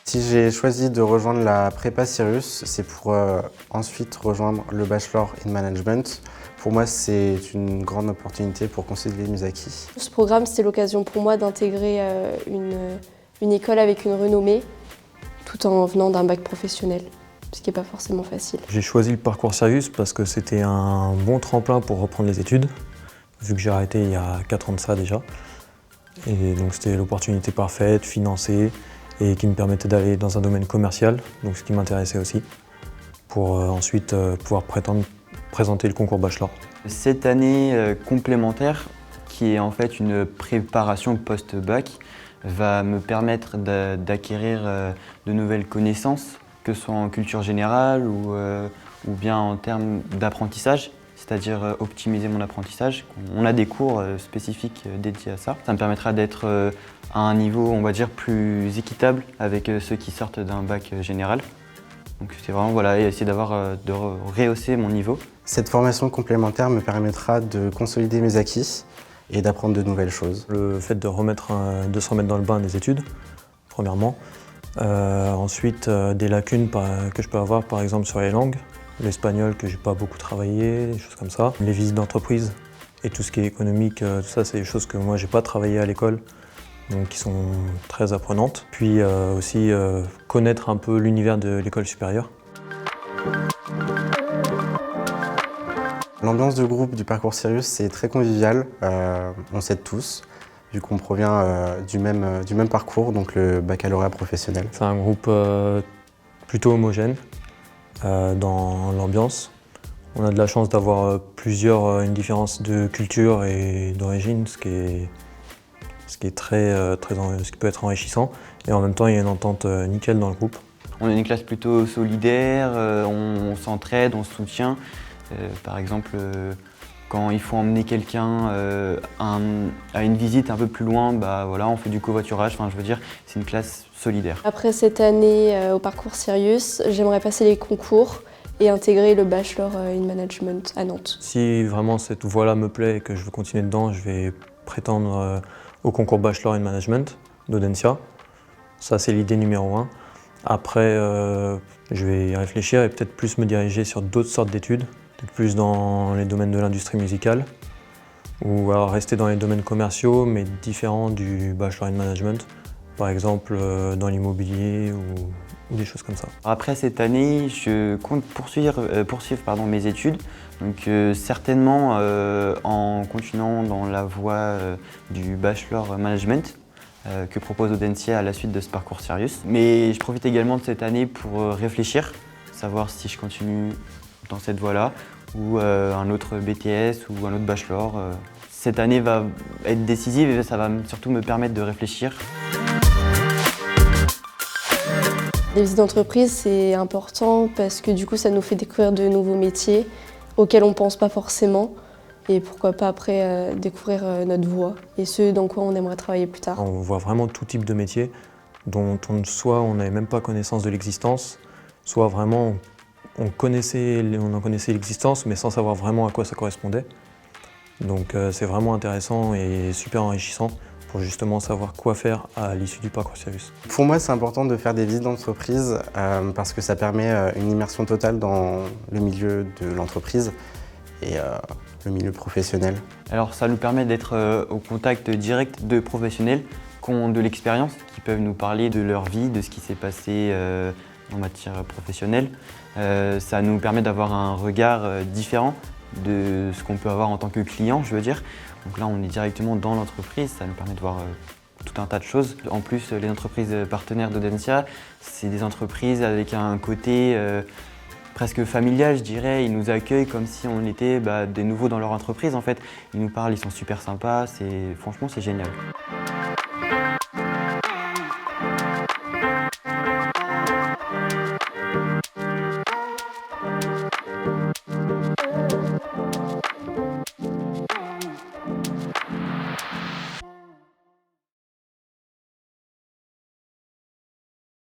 Si j'ai choisi de rejoindre la prépa Sirius, c'est pour ensuite rejoindre le Bachelor in Management. Pour moi, c'est une grande opportunité pour consolider mes acquis. Ce programme, c'était l'occasion pour moi d'intégrer une école avec une renommée, tout en venant d'un bac professionnel, ce qui n'est pas forcément facile. J'ai choisi le parcours Sirius parce que c'était un bon tremplin pour reprendre les études, vu que j'ai arrêté il y a 4 ans de ça déjà. Et donc c'était l'opportunité parfaite, financée, et qui me permettait d'aller dans un domaine commercial, donc ce qui m'intéressait aussi, pour ensuite pouvoir présenter le concours Bachelor. Cette année complémentaire, qui est en fait une préparation post-bac, va me permettre d'acquérir de nouvelles connaissances, que ce soit en culture générale ou bien en termes d'apprentissage, c'est-à-dire optimiser mon apprentissage. On a des cours spécifiques dédiés à ça. Ça me permettra d'être à un niveau, on va dire, plus équitable avec ceux qui sortent d'un bac général. Donc c'est vraiment essayer de rehausser mon niveau. Cette formation complémentaire me permettra de consolider mes acquis et d'apprendre de nouvelles choses. Le fait de se remettre dans le bain des études, premièrement. Ensuite, des lacunes que je peux avoir, par exemple sur les langues. L'espagnol que j'ai pas beaucoup travaillé, des choses comme ça. Les visites d'entreprise et tout ce qui est économique, tout ça, c'est des choses que moi j'ai pas travaillé à l'école, donc qui sont très apprenantes. Puis aussi connaître un peu l'univers de l'école supérieure. L'ambiance de groupe du parcours Sirius, c'est très convivial, on s'aide tous, vu qu'on provient du même parcours, donc le baccalauréat professionnel. C'est un groupe plutôt homogène dans l'ambiance. On a de la chance d'avoir une différence de culture et d'origine, ce qui peut être enrichissant. Et en même temps, il y a une entente nickel dans le groupe. On est une classe plutôt solidaire, on s'entraide, on se soutient. Par exemple, quand il faut emmener quelqu'un à une visite un peu plus loin, on fait du covoiturage. Enfin, je veux dire, c'est une classe solidaire. Après cette année au parcours Sirius, j'aimerais passer les concours et intégrer le Bachelor in Management à Nantes. Si vraiment cette voie-là me plaît et que je veux continuer dedans, je vais prétendre au concours Bachelor in Management d'Audencia. Ça, c'est l'idée numéro 1. Après, je vais y réfléchir et peut-être plus me diriger sur d'autres sortes d'études, peut-être plus dans les domaines de l'industrie musicale, ou alors rester dans les domaines commerciaux, mais différents du Bachelor in Management, par exemple dans l'immobilier ou des choses comme ça. Après cette année, je compte poursuivre mes études, donc certainement en continuant dans la voie du Bachelor Management que propose Audencia à la suite de ce parcours Sirius. Mais je profite également de cette année pour réfléchir, savoir si je continue dans cette voie-là ou un autre BTS ou un autre Bachelor. Cette année va être décisive et ça va surtout me permettre de réfléchir. Les visites d'entreprise, c'est important parce que du coup, ça nous fait découvrir de nouveaux métiers auxquels on ne pense pas forcément. Et pourquoi pas après découvrir notre voie et ce dans quoi on aimerait travailler plus tard. On voit vraiment tout type de métiers dont soit on n'avait même pas connaissance de l'existence, soit vraiment on en connaissait l'existence mais sans savoir vraiment à quoi ça correspondait. Donc c'est vraiment intéressant et super enrichissant pour justement savoir quoi faire à l'issue du parcours Sirius. Pour moi, c'est important de faire des visites d'entreprise parce que ça permet une immersion totale dans le milieu de l'entreprise et le milieu professionnel. Alors ça nous permet d'être au contact direct de professionnels qui ont de l'expérience, qui peuvent nous parler de leur vie, de ce qui s'est passé en matière professionnelle. Ça nous permet d'avoir un regard différent de ce qu'on peut avoir en tant que client, je veux dire. Donc là, on est directement dans l'entreprise, ça nous permet de voir tout un tas de choses. En plus, les entreprises partenaires d'Audencia, c'est des entreprises avec un côté presque familial, je dirais. Ils nous accueillent comme si on était des nouveaux dans leur entreprise, en fait. Ils nous parlent, ils sont super sympas, franchement, c'est génial.